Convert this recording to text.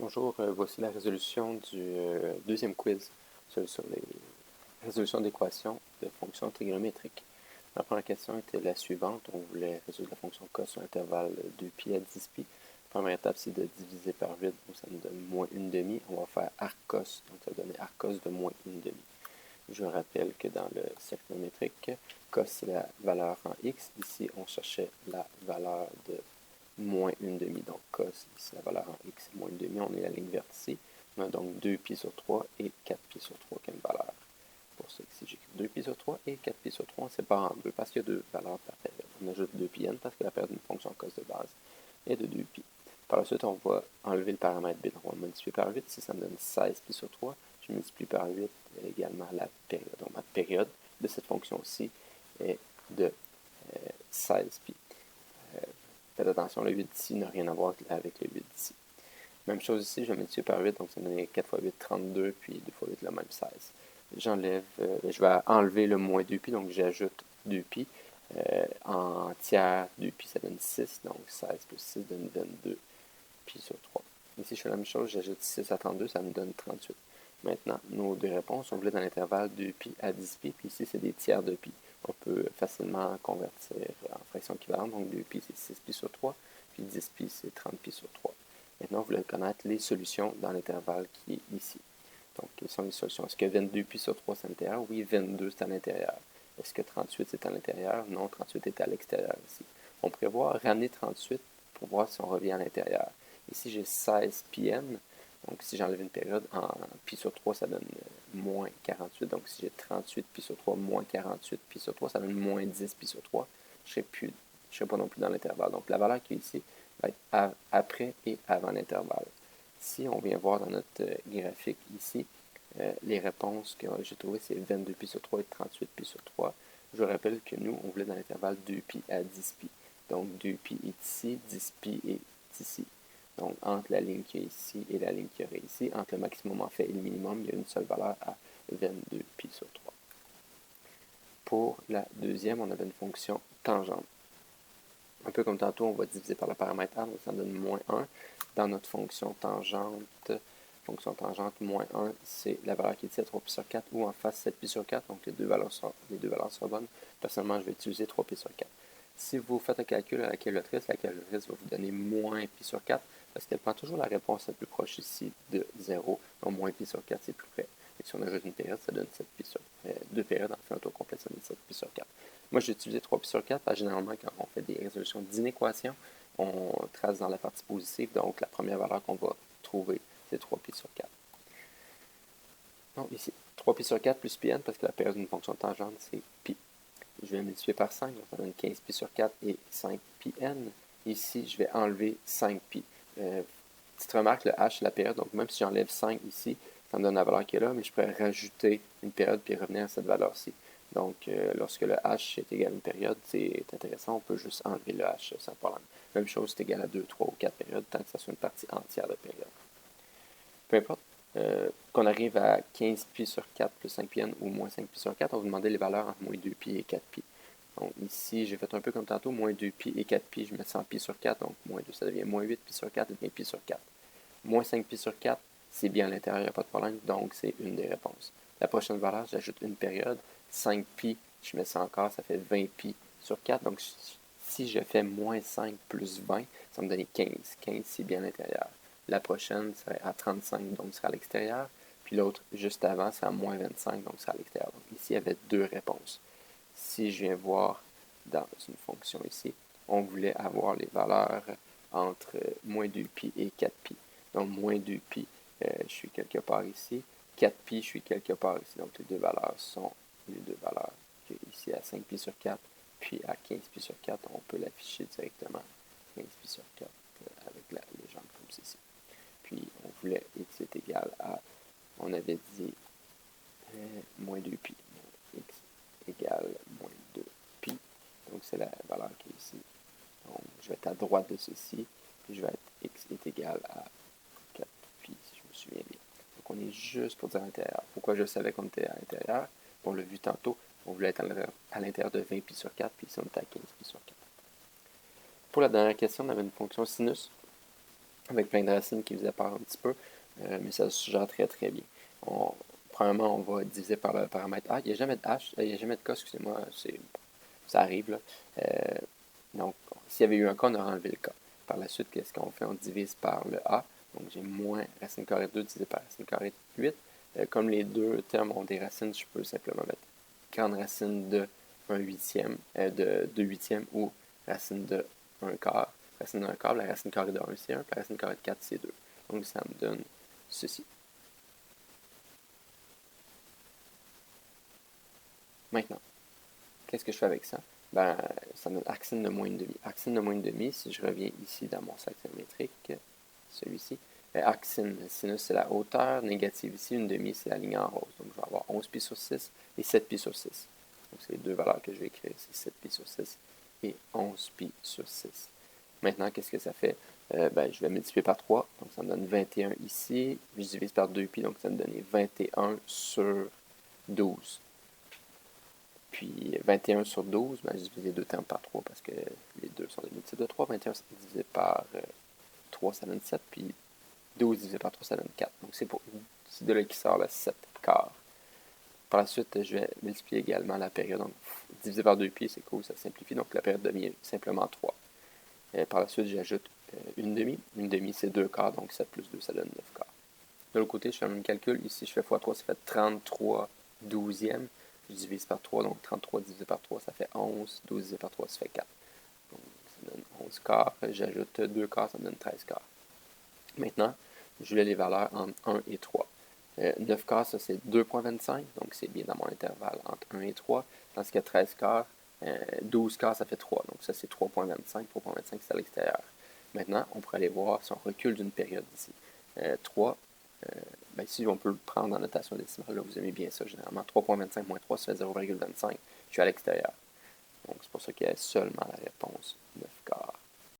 Bonjour, voici la résolution du deuxième quiz sur les résolutions d'équations de fonctions trigonométriques. La première question était la suivante. On voulait résoudre la fonction cos sur l'intervalle 2π à 10π. La première étape, c'est de diviser par 8, donc ça nous donne moins 1/2. On va faire arc cos, donc ça va donner arc cos de moins 1/2. Je rappelle que dans le cercle géométrique, cos c'est la valeur en x. Ici, on cherchait la valeur de moins 1/2. Donc, cos, ici, la valeur en x, c'est moins 1/2. On est la ligne verte ici. On a donc 2π sur 3 et 4π sur 3 comme valeur. Pour ça, ici, j'écris 2π sur 3 et 4π sur 3. On sépare en deux parce qu'il y a deux valeurs par période. On ajoute 2πn parce que la période d'une fonction cos de base est de 2π. Par la suite, on va enlever le paramètre b. Donc, on va multiplier par 8. Si ça me donne 16π sur 3, je multiplie par 8 également la période. Donc, ma période de cette fonction-ci est de 16π. Faites attention, le 8 ici n'a rien à voir avec le 8 ici. Même chose ici, je vais multiplier par 8, donc ça va donner 4 fois 8, 32, puis 2 fois 8, le même 16. J'enlève, je vais enlever le moins 2π, donc j'ajoute 2π. En tiers, 2π, ça donne 6, donc 16 plus 6 donne 22 π sur 3. Ici, je fais la même chose, j'ajoute 6 à 32, ça me donne 38. Maintenant, nos deux réponses, on voulait dans l'intervalle 2π à 10π, puis ici, c'est des tiers de π. On peut facilement convertir en fraction équivalente, donc 2π, c'est 6π sur 3, puis 10π, c'est 30π sur 3. Maintenant, vous voulez connaître les solutions dans l'intervalle qui est ici. Donc, quelles sont les solutions? Est-ce que 22π sur 3, c'est à l'intérieur? Oui, 22, c'est à l'intérieur. Est-ce que 38, c'est à l'intérieur? Non, 38 est à l'extérieur ici. On prévoit ramener 38 pour voir si on revient à l'intérieur. Ici, j'ai 16 πn. Donc, si j'enlève une période en π sur 3, ça donne moins 48. Donc, si j'ai 38 π sur 3 moins 48 π sur 3, ça donne moins 10 π sur 3. Je ne serai pas non plus dans l'intervalle. Donc, la valeur qui est ici va être après et avant l'intervalle. Si on vient voir dans notre graphique ici, les réponses que j'ai trouvées, c'est 22π sur 3 et 38π sur 3. Je rappelle que nous, on voulait dans l'intervalle 2π à 10π. Donc, 2π est ici, 10π est ici. Donc, entre la ligne qui est ici et la ligne qui aurait ici, entre le maximum en fait et le minimum, il y a une seule valeur à 22π sur 3. Pour la deuxième, on avait une fonction tangente. Un peu comme tantôt, on va diviser par le paramètre a, donc ça donne moins 1. Dans notre fonction tangente, moins 1, c'est la valeur qui est ici à 3π sur 4, ou en face 7π sur 4, donc les deux valeurs sont bonnes. Personnellement, je vais utiliser 3π sur 4. Si vous faites un calcul à la calculatrice va vous donner moins π sur 4, parce qu'elle prend toujours la réponse la plus proche ici de 0, donc moins π sur 4, c'est plus près. Et si on ajoute une période, ça donne 7π sur 2 périodes, en fait un tour complet, ça donne 7π sur 4. Moi, j'ai utilisé 3π sur 4 parce que généralement, quand on fait des résolutions d'inéquations, on trace dans la partie positive. Donc, la première valeur qu'on va trouver, c'est 3π sur 4. Donc, ici, 3π sur 4 plus πn, parce que la période d'une fonction tangente, c'est π. Je vais multiplier par 5, donc ça donne 15π sur 4 et 5πn. Ici, je vais enlever 5π. Petite remarque, le h, c'est la période, donc même si j'enlève 5 ici, ça me donne la valeur qui est là, mais je pourrais rajouter une période puis revenir à cette valeur-ci. Donc, lorsque le h est égal à une période, c'est intéressant, on peut juste enlever le h sans problème. Même chose, c'est égal à 2, 3 ou 4 périodes, tant que ça soit une partie entière de période. Peu importe, qu'on arrive à 15π sur 4 plus 5πn ou moins 5π sur 4, on va demander les valeurs entre moins 2π et 4π. Donc ici, j'ai fait un peu comme tantôt, moins 2π et 4π, je mets 100π sur 4, donc moins 2, ça devient moins 8π sur 4 et bien π sur 4. Moins 5π sur 4, c'est bien à l'intérieur, il n'y a pas de problème, donc c'est une des réponses. La prochaine valeur, j'ajoute une période, 5π, je mets ça encore, ça fait 20π sur 4, donc si je fais moins 5 plus 20, ça me donne 15. 15, c'est bien à l'intérieur. La prochaine serait à 35, donc sera à l'extérieur. Puis l'autre, juste avant, c'est à moins 25, donc sera à l'extérieur. Donc ici, il y avait deux réponses. Si je viens voir dans une fonction ici, on voulait avoir les valeurs entre moins 2π et 4π. Donc, moins 2π, je suis quelque part ici. 4π, je suis quelque part ici. Donc, les deux valeurs sont les deux valeurs. Ici, à 5π sur 4, puis à 15π sur 4, on peut l'afficher directement. 15π sur 4 avec la légende comme ceci. Puis, on voulait x est égal à, on avait dit moins 2π. Donc, x égale moins 2π. Donc, c'est la valeur qui est ici. Donc, je vais être à droite de ceci. Puis, je vais être x est égal à 4π, si je me souviens bien. Donc, on est juste pour dire à l'intérieur. Pourquoi je savais qu'on était à l'intérieur? On l'a vu tantôt. On voulait être à l'intérieur de 20π sur 4, puis ici, on était à 15π sur 4. Pour la dernière question, on avait une fonction sinus. avec plein de racines qui faisaient peur un petit peu, mais ça se gère très très bien. Premièrement, on va diviser par le paramètre A. Il n'y a jamais de H, il n'y a jamais de K, excusez-moi, ça arrive là. Donc, s'il y avait eu un K, on aurait enlevé le K. Par la suite, qu'est-ce qu'on fait? On divise par le A. Donc, j'ai moins racine carrée de 2 divisé par racine carrée de 8. Comme les deux termes ont des racines, je peux simplement mettre grande racine de 1 huitième, de 2 huitièmes ou racine de 1 quart. Racine de 1 quart, la racine carrée de 1 c'est 1, puis la racine carrée de 4 c'est 2. Donc, ça me donne ceci. Maintenant, qu'est-ce que je fais avec ça? Ben, ça me donne arcsine de moins une demi. Arcsine de moins une demi, si je reviens ici dans mon sac géométrique, celui-ci, arcsine, sinus c'est la hauteur, négative ici, une demi c'est la ligne en rose. Donc je vais avoir 11 pi sur 6 et 7 pi sur 6. Donc c'est les deux valeurs que je vais écrire, c'est 7 pi sur 6 et 11 pi sur 6. Maintenant, qu'est-ce que ça fait? Ben, je vais multiplier par 3, donc ça me donne 21 ici. Je divise par 2 pi, donc ça me donne 21 sur 12. Puis 21 sur 12, ben, je divise les deux termes par 3 parce que les deux sont des multiples de 3. 21 divisé par 3, ça donne 7. Puis 12 divisé par 3, ça donne 4. Donc c'est de là qui sort le 7 quart. Par la suite, je vais multiplier également la période. Donc, divisé par 2 pi, c'est cool, ça simplifie. Donc la période devient simplement 3. Par la suite, j'ajoute une demi. Une demi, c'est 2 quarts, donc 7 plus 2, ça donne 9 quarts. De l'autre côté, je fais le même calcul. Ici, je fais x3, ça fait 33 douzièmes. Je divise par 3, donc 33 divisé par 3, ça fait 11. 12 divisé par 3, ça fait 4. Donc, ça donne 11 quarts. J'ajoute 2 quarts, ça me donne 13 quarts. Maintenant, je voulais les valeurs entre 1 et 3. 9 quarts, ça c'est 2,25, donc c'est bien dans mon intervalle entre 1 et 3. Dans ce cas, 13 quarts, 12 quarts, ça fait 3, donc ça c'est 3,25. 3,25, c'est à l'extérieur. Maintenant, on pourrait aller voir si on recule d'une période ici. 3, ben ici, on peut le prendre en notation décimale. Là, vous aimez bien ça, généralement. 3,25 moins 3, ça fait 0,25. Je suis à l'extérieur. Donc, c'est pour ça qu'il y a seulement la réponse